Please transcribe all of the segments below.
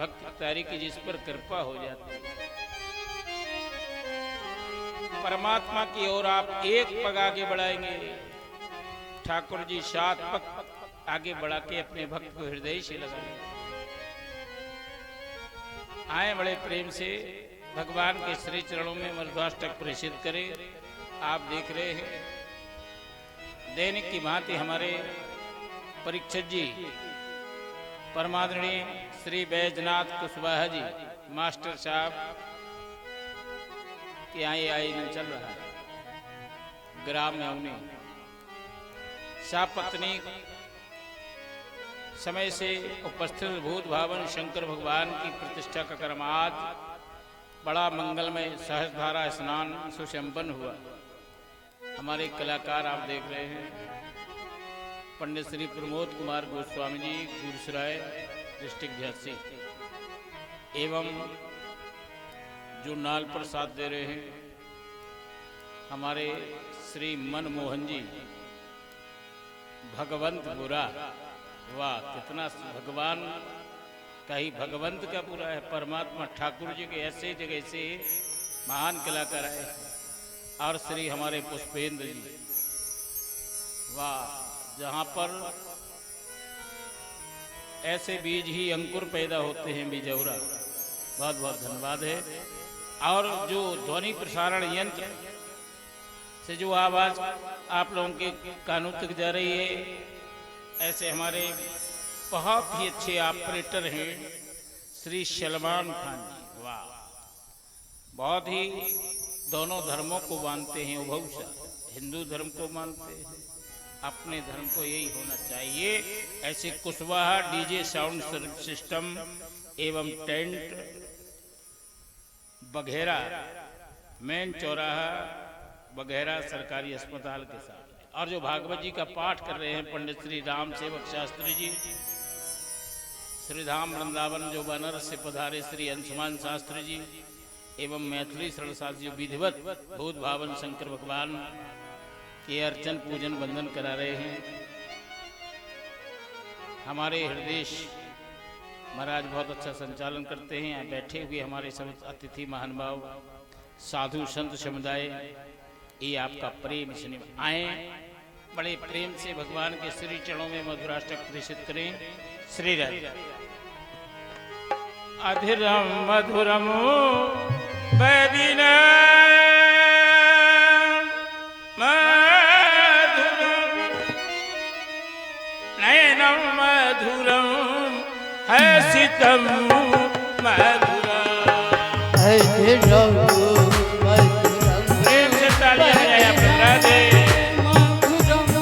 भक्त तारी की जिस पर कृपा हो जाती है। परमात्मा की ओर आप एक पग आगे बढ़ाएंगे, ठाकुर जी 7 पग आगे बढ़ा के अपने भक्त को हृदय से लगाएंगे। आए बड़े प्रेम से भगवान के श्री चरणों में मध्वाष्टक प्रेषित करें। आप देख रहे हैं दैनिक की भांति हमारे परीक्षित जी परमादरणीय श्री बैजनाथ कुशवाहा जी मास्टर साहब के यहाँ आयोजन चल रहा है। ग्राम में उन्हें सापत्नी समय से उपस्थित भूत भावन शंकर भगवान की प्रतिष्ठा का कर्म आज बड़ा मंगलमय सहस्रधारा स्नान सुसंपन्न हुआ। हमारे कलाकार आप देख रहे हैं पंडित श्री प्रमोद कुमार गोस्वामी जी गुरसराय डिस्ट्रिक्ट झांसी एवं जो नाल पर साथ दे रहे हैं हमारे श्री मनमोहन जी भगवंतपुरा। वाह, कितना भगवान का ही भगवंत का पूरा है। परमात्मा ठाकुर जी के ऐसे जगह से महान कलाकार आए। और श्री हमारे पुष्पेंद्र जी, वाह, जहां पर ऐसे बीज ही अंकुर पैदा होते हैं बिजौरा। बहुत बहुत धन्यवाद है। और जो ध्वनि प्रसारण यंत्र से जो आवाज आप लोगों के कानों तक जा रही है, ऐसे हमारे बहुत ही अच्छे ऑपरेटर हैं श्री सलमान खान जी। वाह, बहुत ही दोनों धर्मों को मानते हैं उभौसा, हिंदू धर्म को मानते हैं, अपने धर्म को यही होना चाहिए। ऐसे कुशवाहा डीजे साउंड सिस्टम एवं टेंट बघेरा मेन चौराहा बघेरा सरकारी अस्पताल के साथ। और जो भागवत जी का पाठ कर रहे हैं पंडित श्री राम सेवक शास्त्री जी, श्री धाम वृंदावन जो बनारस से पधारे श्री अंशुमान शास्त्री जी एवं मैथिली शरण शास्त्री विधिवत भूत भावन शंकर भगवान के अर्चन पूजन वंदन करा रहे हैं। हमारे हृदय महाराज बहुत अच्छा संचालन करते हैं। यहाँ बैठे हुए हमारे सब अतिथि महानुभाव साधु संत समुदाय, ये आपका प्रेम स्नेह आए बड़े प्रेम से भगवान के श्री चरणों में मधुराष्टक प्रेषित करें। श्री राम अधीरम मधुरम वैदिना मधुरम नयनम मधुरम हसितम मधुरम। प्रेम से तालियां बजाया प्रहलादे। मधुरा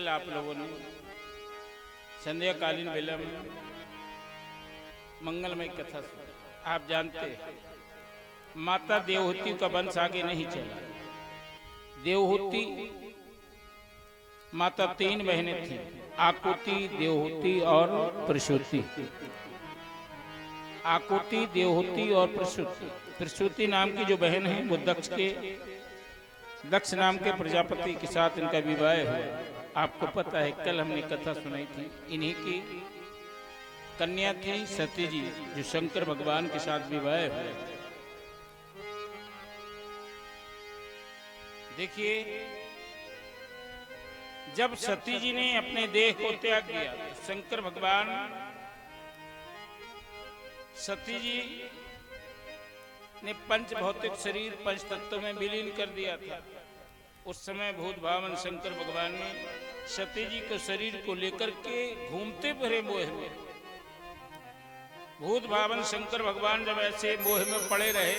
कल आप लोगों ने संध्याकालीन बेला में मंगलमय कथा सुनी। आप जानते हैं माता देवहूति का वंश आगे नहीं चला। देवहूति माता 3 बहनें थी, आकुति, देवहूति और प्रसूति। आकुति, देवहूति और प्रसूति। प्रसूति नाम की जो बहन है वो दक्ष नाम के प्रजापति के साथ इनका विवाह हुआ। आपको पता है कल हमने कथा सुनाई थी। इन्हीं की कन्या थी सती जी, जो शंकर भगवान के साथ विवाह हुआ। देखिए, जब सती जी ने अपने देह को त्याग किया, शंकर भगवान सती जी ने पंच भौतिक शरीर 5 तत्वों में विलीन कर दिया था। उस समय भूत भावन शंकर भगवान ने सती जी के शरीर को लेकर के घूमते फिरे मोह में। भूत भावन शंकर भगवान जब ऐसे मोह में पड़े रहे,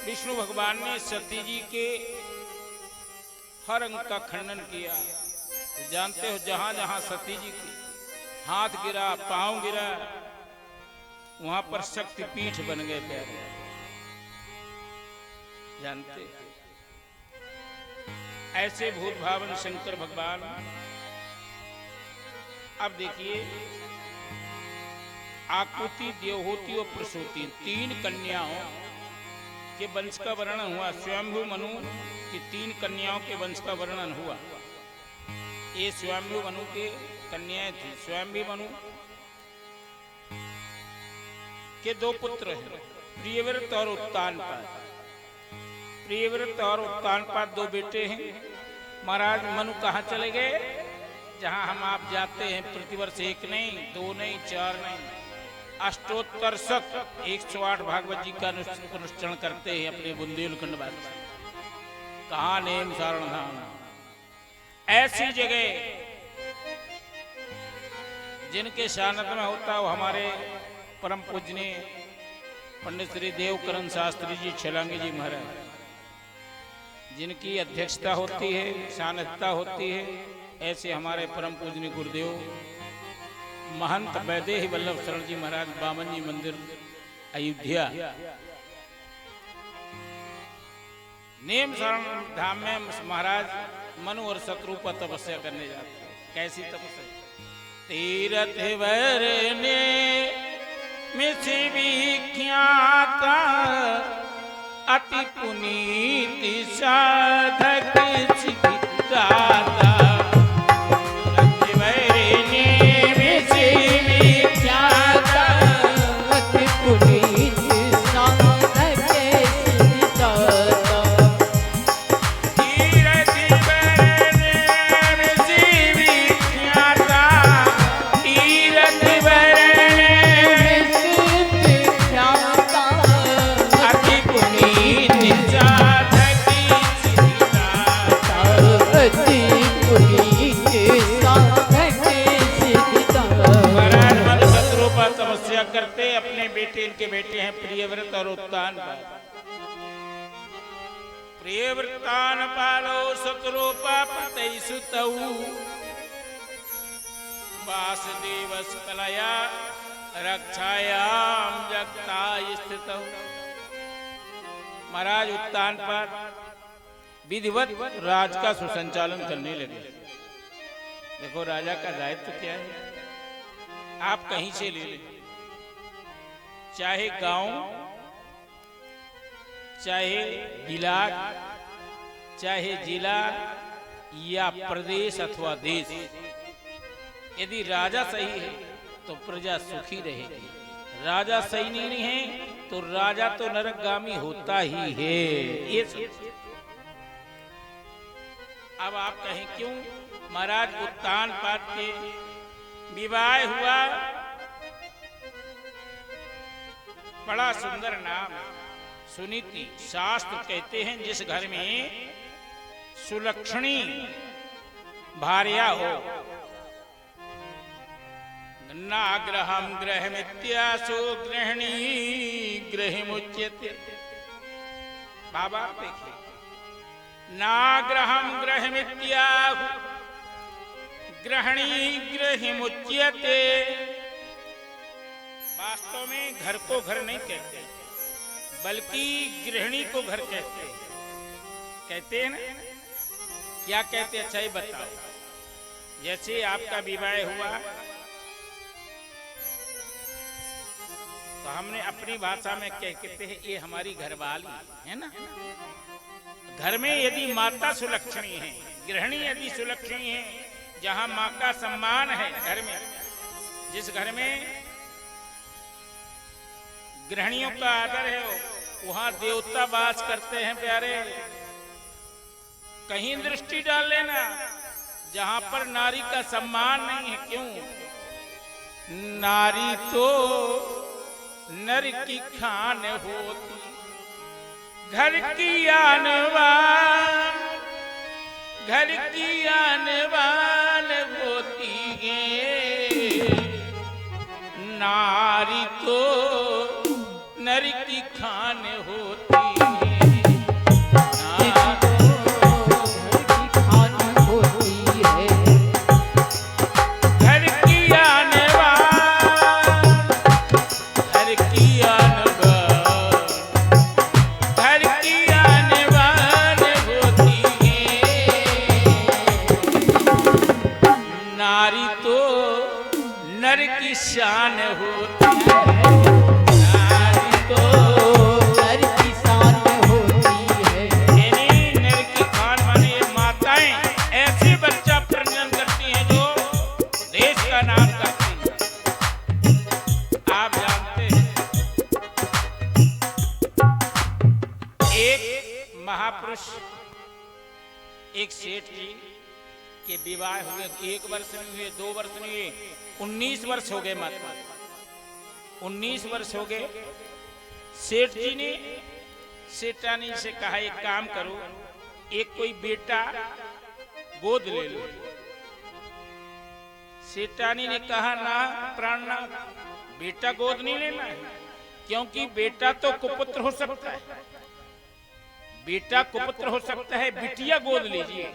विष्णु भगवान ने सती जी के हर अंग का खंडन किया। तो जानते हो जहां जहां सती जी की हाथ गिरा, पांव गिरा, वहां पर शक्ति पीठ बन गए प्यारे। जानते ऐसे भूत भावन शंकर भगवान। अब देखिए, आकुति, देवहूति और प्रसूति 3 कन्याओं के वंश का वर्णन हुआ। स्वयंभू मनु की 3 कन्याओं के वंश का वर्णन हुआ। ये स्वयंभू मनु के कन्याएं थी। स्वयंभू मनु के 2 पुत्र हैं, प्रियव्रत और उत्तानपाद। प्रियव्रत और उत्तानपाद 2 बेटे हैं। महाराज मनु कहाँ चले गए? जहां हम आप जाते हैं प्रतिवर्ष 1 नहीं, 2 नहीं, 4 नहीं, अष्टोत्तर 108 भागवत जी का अनुष्ठान करते हैं अपने बुंदेलखंड वाले। कहाँ नेम सारण धाम। ऐसी जगह जिनके सानिध्य में होता है वो हमारे परम पूजनीय पंडित श्री देवकरण शास्त्री जी छलांगी जी महाराज, जिनकी अध्यक्षता होती है, सानिध्यता होती है। ऐसे हमारे परम पूजनीय गुरुदेव महंत वैदेही वल्लभ शरण जी महाराज, बामन जी मंदिर, अयोध्या। नेम शरण धाम में महाराज मनु और शत्रुपा तपस्या करने जाते हैं। कैसी तपस्या? तीरथ वरने मिथि विख्याता अति पुनीति साधक सिद्धाता। करते अपने बेटे, इनके बेटे हैं प्रियव्रत और उत्तानपाद। प्रियव्रतानपालो शत्रुपा पतैसुतौ वासुदेवस्कलया रक्षायाम जगताय स्थितौ। महाराज उत्तानपाद विधिवत राज का सुसंचालन करने लगे। देखो राजा का दायित्व क्या है। आप कहीं से ले लें, चाहे गांव, चाहे इलाक, चाहे जिला या प्रदेश अथवा देश, यदि राजा सही है तो प्रजा सुखी रहेगी। राजा सही नहीं है तो राजा तो नरकगामी होता ही है। ये अब आप कहें क्यों? महाराज उत्तानपाद के विवाह हुआ, बड़ा सुंदर नाम सुनीति। शास्त्र कहते हैं जिस घर में सुलक्षणी भार्या हो, नाग्रहम ग्रहमित्यासो गृहिणी गृहमुच्यते। बाबा देखिए, नाग्रहम ग्रहमित्याहु गृहिणी गृहिमुच्यते। वास्तव में घर को घर नहीं कहते, बल्कि गृहिणी को घर कहते हैं ना। क्या कहते हैं, अच्छा ही बताओ। जैसे आपका विवाह हुआ तो हमने अपनी भाषा में कहते हैं ये हमारी घरवाली है ना। घर में यदि माता सुलक्षणी है, गृहिणी यदि सुलक्षणी है, जहां मां का सम्मान है घर में, जिस घर में गृहिणियों का आदर है वहां देवता वास करते हैं प्यारे। कहीं दृष्टि डाल लेना जहां पर नारी का सम्मान नहीं है। क्यों? नारी तो नर की खान होती, घर की आनवान, घर की आनवान होती है। नारी तो नर की खान होती शान होती है। नारी तो नर की शान होती है। यानी नर की खान माने माताएं ऐसे बच्चा प्रजनन करती हैं जो देश का नाम करती हैं। आप जानते हैं एक महापुरुष, एक सेठ जी के विवाह हुए 1 वर्ष नहीं हुए, 2 वर्ष नहीं हुए, 19 वर्ष हो गए। माता 19 वर्ष हो गए। सेठ जी ने सेठानी से कहा एक काम करो, एक कोई बेटा गोद ले लो। सेठानी ने कहा ना प्राणनाथ, बेटा गोद नहीं लेना है, क्योंकि बेटा तो कुपुत्र हो सकता है, बेटा कुपुत्र हो सकता है, बिटिया गोद लीजिए।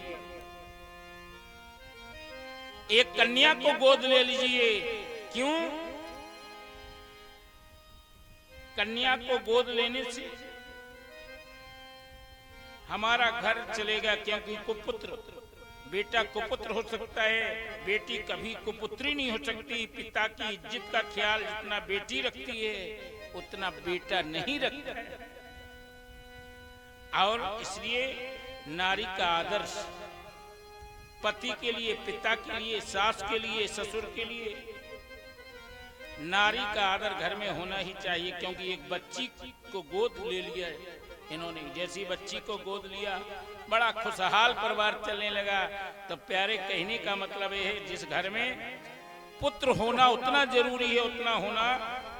एक कन्या को गोद ले लीजिए। क्यों? कन्या को गोद लेने से हमारा घर चलेगा, क्योंकि कुपुत्र, बेटा कुपुत्र हो सकता है, बेटी कभी कुपुत्री नहीं हो सकती। पिता की इज्जत का ख्याल जितना बेटी रखती है उतना बेटा नहीं रखता। और इसलिए नारी का आदर्श पति के लिए, पिता के लिए, सास के लिए, ससुर के लिए नारी का आदर घर में होना ही चाहिए। क्योंकि एक बच्ची को गोद ले लिया इन्होंने, जैसी बच्ची को गोद लिया बड़ा खुशहाल परिवार चलने लगा। तो प्यारे कहने का मतलब यह है, जिस घर में पुत्र होना उतना जरूरी है, उतना होना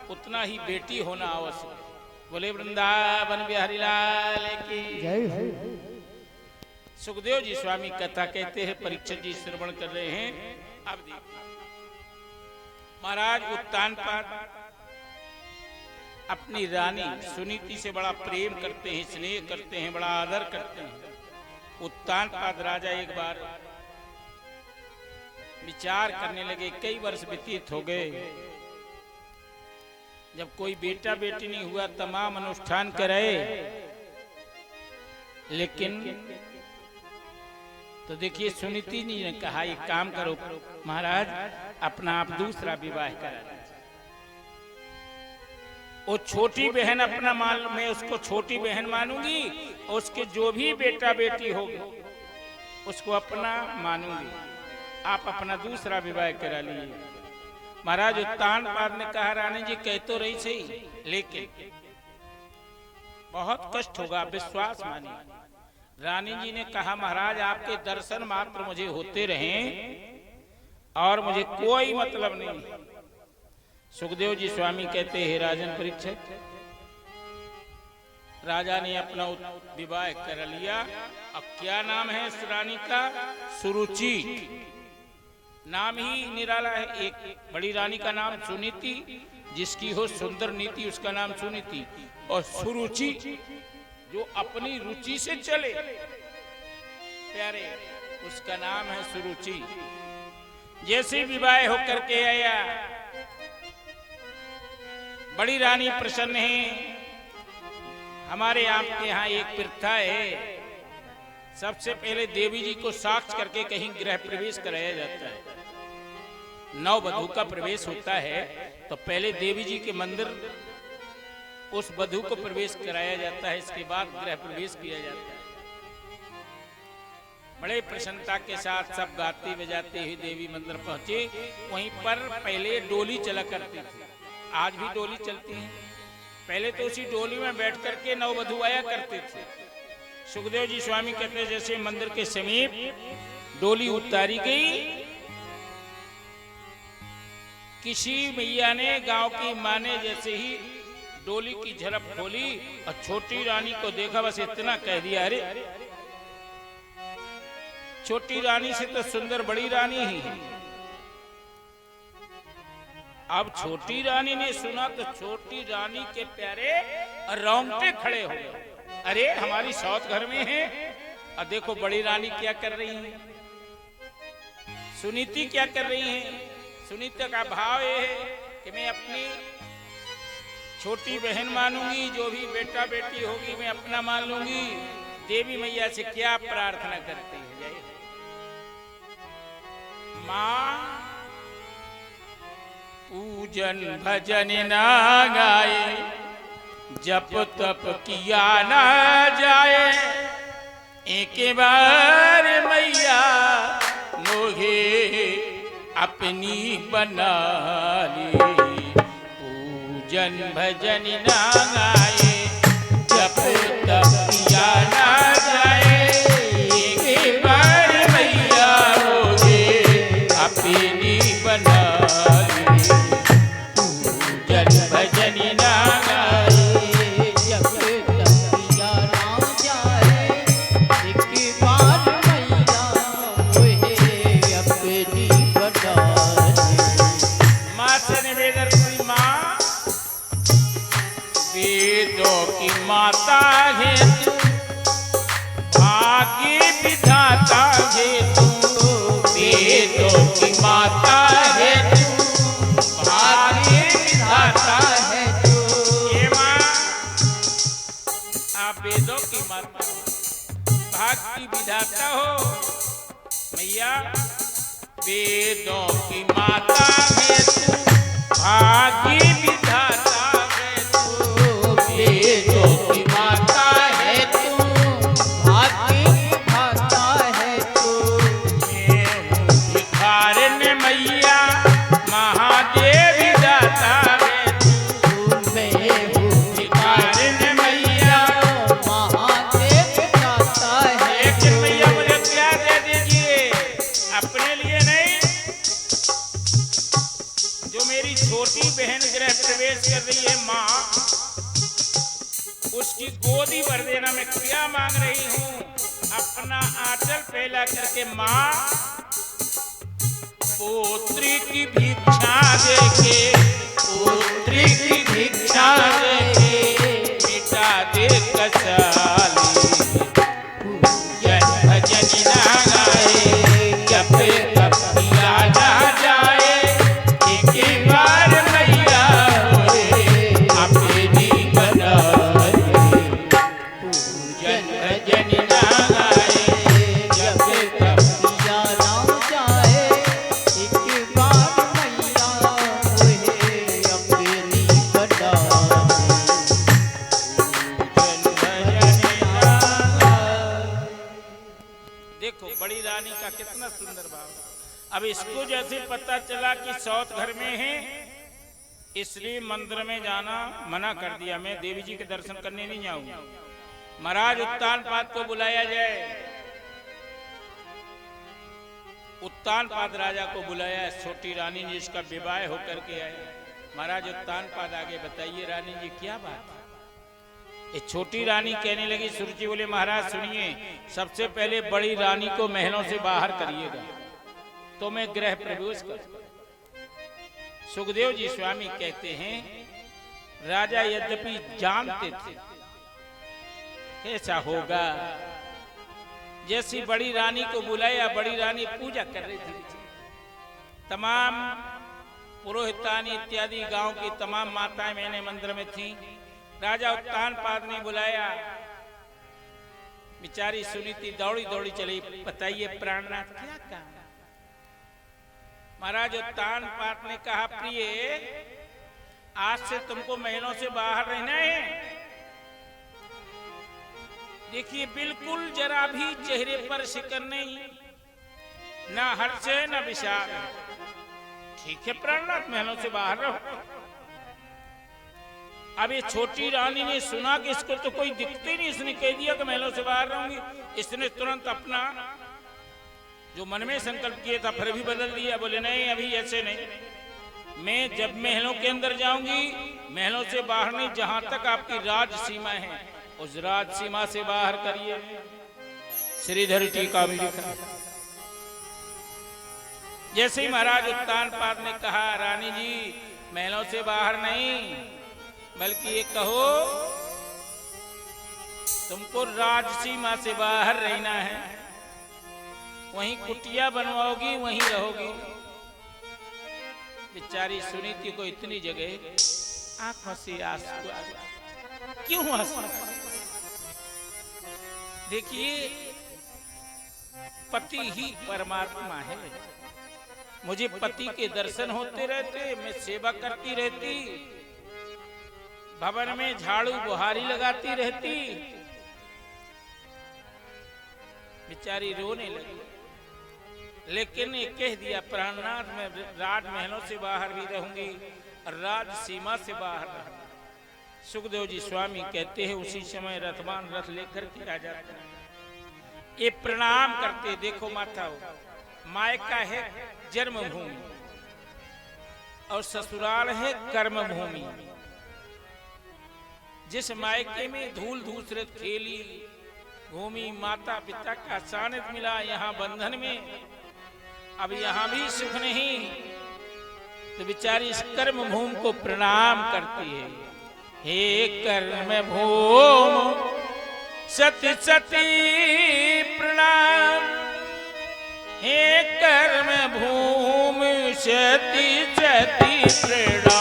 उतना ही बेटी होना आवश्यक है। बोले वृंदावन बिहारी लाल की जय। सुखदेव जी स्वामी कथा कहते हैं, परीक्षित जी श्रवण कर रहे हैं। अब देखिए महाराज उत्तानपाद अपनी रानी सुनीति से बड़ा प्रेम करते हैं, स्नेह करते हैं, बड़ा आदर करते हैं। उत्तानपाद राजा एक बार विचार करने लगे, कई वर्ष व्यतीत हो गए, जब कोई बेटा बेटी नहीं हुआ, तमाम अनुष्ठान कराए, लेकिन तो देखिए सुनीति जी ने कहा एक काम करो महाराज, अपना आप दूसरा विवाह करा दीजिए। वो छोटी बहन अपना मान, मैं उसको छोटी बहन मानूंगी, उसके जो भी बेटा बेटी होगी उसको अपना मानूंगी, आप अपना दूसरा विवाह करा लीजिए। महाराज उत्तानपाद ने कहा रानी जी कह तो रही सही, लेकिन बहुत कष्ट होगा, विश्वास मानिए। रानी जी ने कहा महाराज आपके दर्शन मात्र मुझे होते रहें और मुझे कोई मतलब नहीं। सुखदेव जी स्वामी कहते हैं राजन परीक्षित, राजा ने अपना विवाह कर लिया। अब क्या नाम है इस रानी का? सुरुचि। नाम ही निराला है। एक बड़ी रानी का नाम सुनीति, जिसकी हो सुंदर नीति उसका नाम सुनीति, और सुरुचि जो अपनी रुचि से चले प्यारे उसका नाम है सुरुचि। जैसे विवाह होकर के आया, बड़ी रानी प्रसन्न है। हमारे आपके यहाँ एक प्रथा है, सबसे पहले देवी जी को साक्ष करके कहीं गृह प्रवेश कराया जाता है। नववधू का प्रवेश होता है तो पहले देवी जी के मंदिर उस वधू को प्रवेश कराया जाता है, इसके बाद गृह प्रवेश किया जाता है। बड़े प्रसन्नता के साथ सब गाते बजाते हुए देवी मंदिर पहुंचे। वहीं पर पहले डोली चला करती थी, आज भी डोली चलती है। पहले तो उसी डोली में बैठ करके नववधू आया करते थे। सुखदेव जी स्वामी कहते हैं जैसे मंदिर के समीप डोली उतारी गई, किसी मैया ने, गांव की मां ने जैसे ही डोली की झलक खोली और छोटी रानी को देखा, बस इतना कह दिया, अरे छोटी रानी से तो सुंदर बड़ी रानी ही है। अब छोटी रानी ने सुना तो छोटी रानी के प्यारे रोंगटे खड़े हो गए। अरे हमारी सौत घर में है, और देखो बड़ी रानी क्या कर रही है, सुनीति क्या कर रही है। सुनीति का भाव ये है कि मैं अपनी छोटी बहन मानूंगी, जो भी बेटा बेटी होगी मैं अपना मान लूंगी। देवी मैया से क्या प्रार्थना करती है, जय मां पूजन भजन ना गाए, जप तप किया ना जाए, एक बार मैया मोहे अपनी बना ली। पूजन भजन ना गाए, जप तप किया ना जाए, एक बार मैया मोहे अपनी बना ली। पूजन भजन ना गाए, जप तप किया ना जाए, एक बार मैया मोहे अपनी बना ली। माँ से निवेदन हुई, माँ वेदों की माता है तू, भाग्य विधाता है तू। वेदों की माता है तू, भाग्य विधाता है तू। ये माँ आप वेदों की माता हो, भाग्य की विधाता हो। मैया वेदों की माता है तू, भाग्य विधाता है तू। वेदों की माता है तू, भाग्य विधाता है तू। मैं हूँ भिखारिन मैया, महादेव दाता है तू। मैं हूँ भिखारिन मैया, महादेव दाता है। लेकिन मैया मुझे क्या दे दीजिए, अपने लिए नहीं, जो मेरी छोटी बहन गृह प्रवेश कर रही है माँ, उसकी गोदी भर देना। मैं क्या मांग रही हूँ, अपना आंचल फैला करके माँ पुत्री की भिक्षा देके, पुत्री की भिक्षा देके मिटा दे कसाली। पूजन भजन ना गाए, जप तप किया ना जाए, एक बार मैया मोहे अपनी बना ली। पूजन भजन ना गाए, जप तप किया ना जाए, एक बार मैया मोहे अपनी बना ली। पूजन भजन ना गाए। देखो बड़ी रानी का कितना सुंदर भाव। अब इसको जैसे पता चला कि सौत घर में है, इसलिए मंदिर में जाना मना कर दिया। मैं देवी जी के दर्शन करने नहीं जाऊंगा। महाराज उत्तानपाद को बुलाया जाए। उत्तानपाद राजा को बुलाया, छोटी रानी जी इसका विवाह होकर के आए। महाराज उत्तानपाद आगे बताइए रानी जी क्या बात है। ये छोटी रानी कहने लगी, सुरुचि बोले महाराज सुनिए, सबसे पहले बड़ी रानी को महलों से बाहर करिएगा तो मैं गृह प्रवेश कर। सुखदेव जी स्वामी कहते हैं राजा यद्यपि जानते थे कैसा होगा, जैसी बड़ी रानी को बुलाया, बड़ी रानी पूजा कर रही थी, तमाम पुरोहितानी इत्यादि गांव की तमाम माताएं मैंने मंदिर में थी। राजा उत्तानपाद ने बुलाया, बेचारी सुनीति दौड़ी दौड़ी चली, बताइए प्राणनाथ क्या काम। महाराज उत्तानपाद ने कहा, प्रिय आज से तुमको महलों से बाहर रहना है। देखिए बिल्कुल जरा भी चेहरे पर शिकन नहीं, ना हर्ष है ना विषाद है। ठीक है प्राणनाथ, महलों से बाहर रहो। अब ये छोटी रानी ने सुना कि इसको तो कोई दिखते नहीं, इसने कह दिया कि महलों से बाहर रहूंगी। इसने तुरंत अपना जो मन में संकल्प किया था फिर भी बदल दिया। बोले नहीं, अभी ऐसे नहीं, मैं जब महलों के अंदर जाऊंगी, महलों से बाहर नहीं, जहां तक आपकी राज सीमा है उस राज सीमा से बाहर करिए। श्रीधर टीका में लिखा। जैसे ही महाराज उत्तानपाद ने कहा, रानी जी महलों से बाहर नहीं, बल्कि ये कहो तुमको राज सीमा से बाहर रहना है, वहीं कुटिया बनवाओगी, वहीं रहोगी। बेचारी सुनीति को इतनी जगह आंखों से आंसू आ गया। क्यों आंसू? देखिए पति ही परमात्मा है। मुझे पति के दर्शन होते रहते, मैं सेवा करती रहती, भवन में झाड़ू बुहारी लगाती रहती। बेचारी रोने लगी, लेकिन ये कह दिया प्राणनाथ मैं राज महलों से बाहर भी रहूंगी और राज सीमा से बाहर रहूंगी। सुखदेव जी स्वामी कहते हैं उसी समय रथवान रथ लेकर के आ जाता है। ये प्रणाम करते, देखो माता हो, मायका है जन्मभूमि और ससुराल है कर्म भूमि। जिस मायके में धूल धूसरत खेली भूमि, माता पिता का सानिध्य मिला यहाँ बंधन में, अब यहाँ भी सुख नहीं, तो बेचारी इस कर्म भूमि को प्रणाम करती है। हे कर्म भूम सती सती प्रणाम, हे कर्म भूमि सती सती प्रणाम।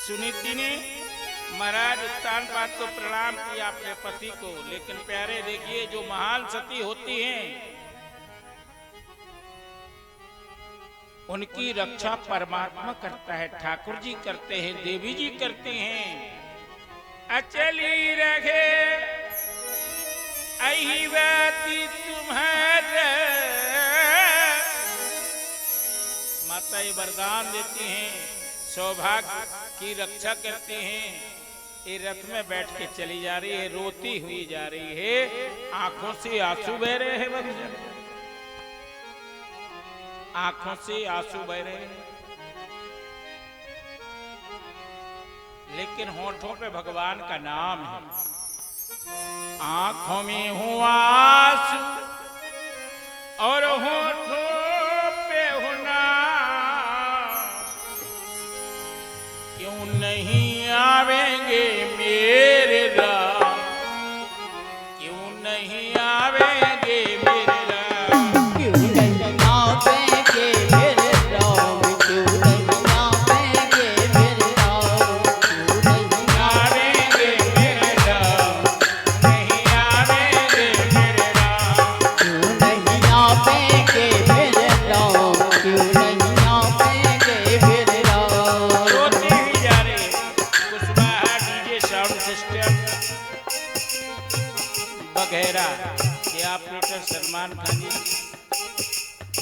सुनीति ने महाराज उत्तानपाद को प्रणाम किया अपने पति को, लेकिन प्यारे देखिए जो महान सती होती हैं उनकी रक्षा परमात्मा करता है, ठाकुर जी करते हैं, देवी जी करती हैं। अचली रखे अहिवती तुम्हारे, माता ये वरदान देती हैं, सौभाग्य की रक्षा करती हैं। ये रथ में बैठ के चली जा रही है, रोती हुई जा रही है, आंखों से आंसू बह रहे हैं भक्तजन, आंखों से आंसू बह रहे हैं, लेकिन होठों पे भगवान का नाम है। आंखों में हुआ आंसू और होठों पे होना, क्यों नहीं आवेंगे मेरे राम, क्यों नहीं आवेंगे मेरे राम, क्यों नहीं आवेंगे मेरे राम, क्यों नहीं आवेंगे मेरे राम, क्यों नहीं आवेंगे मेरे राम, नहीं आवेंगे मेरे राम, क्यों नहीं आवेंगे मेरे राम, क्यों नहीं आवेंगे मेरे राम। रोते हुए जा रहे कुशवाहा डीजे साउंड सिस्टम वगैरह के ऑपरेटर सलमान खान जी,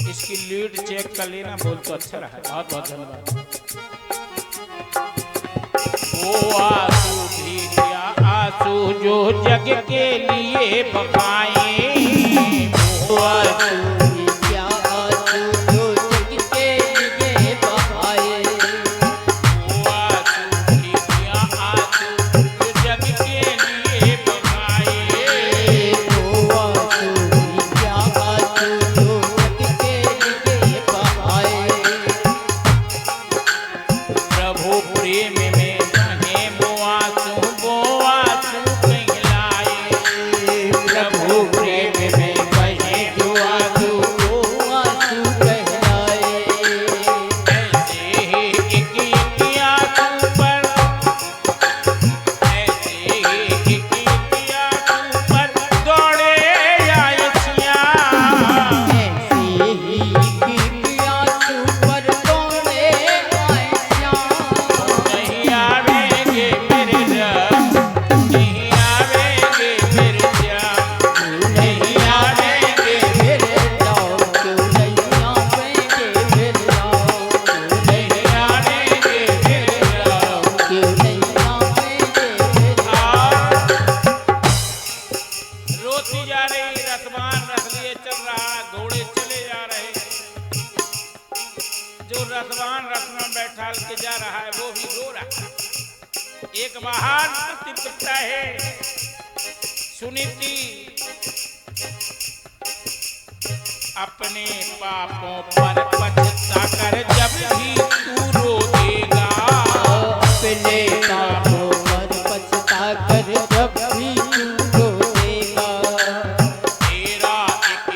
इसकी लीड चेक कर लेना, बोल तो अच्छा रहा। बहुत बहुत धन्यवाद। वो आंसू भी क्या आंसू जो जग के लिए बहाए, वो आंसू भी क्या आंसू जो जग के लिए बहाए, वो आंसू भी क्या आंसू जो जग के लिए बहाए, वो आंसू भी क्या आंसू जो जग के लिए बहाए। प्रभु प्रेम में कहे वो आंसू कहलाए, प्रभु प्रेम में कहे जो आंसू वो आंसू कहलाए। ऐसे ही एक आंसू पर, ऐसे ही एक आंसू पर दौड़े आए सिया, ऐसे ही एक आंसू पर दौड़े आए श्याम। नहीं आवेंगे मेरे राम, नहीं आवेंगे मेरे श्याम, नहीं आवेंगे मेरे राम क्यों नहीं आवेंगे मेरे राम, नहीं आवेंगे मेरे राम। क्यों नहीं आवेंगे मेरे रोती जा रही रसवान रख लिए चल रहा, घोड़े चले जा रहे, जो रसवान रथ में बैठा के जा रहा है वो भी रो रहा है। एक महान प्रतिपत्ता है सुनीति, अपने पापों पर पछता कर जब भी तू रो देगा, अपने पापों पर पछता कर जब भी तू रोएगा। तेरा एक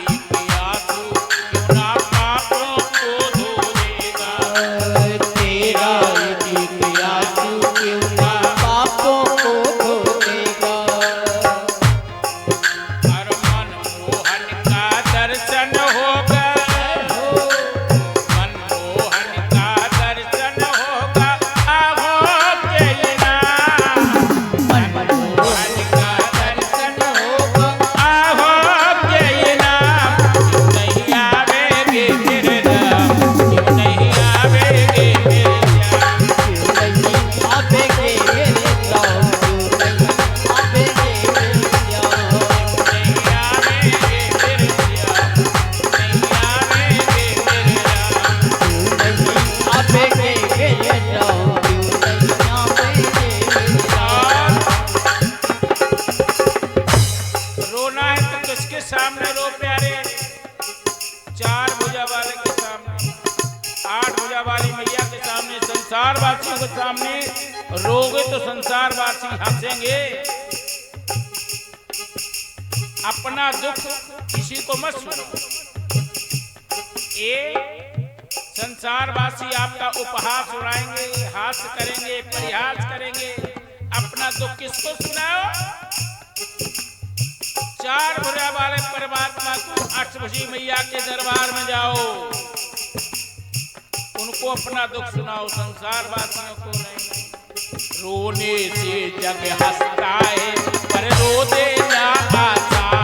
आंसू क्यों ना पापों को धो देगा, तेरा एक आंसू क्यों ना पापों को धो देगा। हर मनमोहन का दर्शन होगा, मनमोहन का दर्शन होगा, आहो जयना, मनमोहन का दर्शन होगा, आहो जयना। क्यों नहीं आवेंगे मेरे राम, क्यों नहीं आवेंगे मेरे श्याम, क्यों नहीं आवेंगे मेरे राम, क्यों नहीं आवेंगे मेरे श्याम। नहीं आवेंगे मेरे श्याम, नहीं आवेंगे मेरे राम। नहीं आवेंगे मेरे राम, क्यों नहीं आवेंगे मेरे राम। रोना है तो किसके सामने रो प्यारे, चार भुजा वाले के सामने, आठ भुजा वाली मैया के सामने, संसार वासियों के सामने रोगे तो संसार वासी हंसेंगे। अपना दुख किसी को मत सुनो, ये संसारवासी आपका उपहास उड़ाएंगे, हास्य करेंगे, परिहास करेंगे, अपना दुख किसको सुनाओ। चार भुजा वाले परमात्मा को अष्टभुजी मैया के दरबार में जाओ, उनको अपना दुख सुनाओ, संसार वासियों को नहीं। रोने से जग हंसता है पर रो देना आता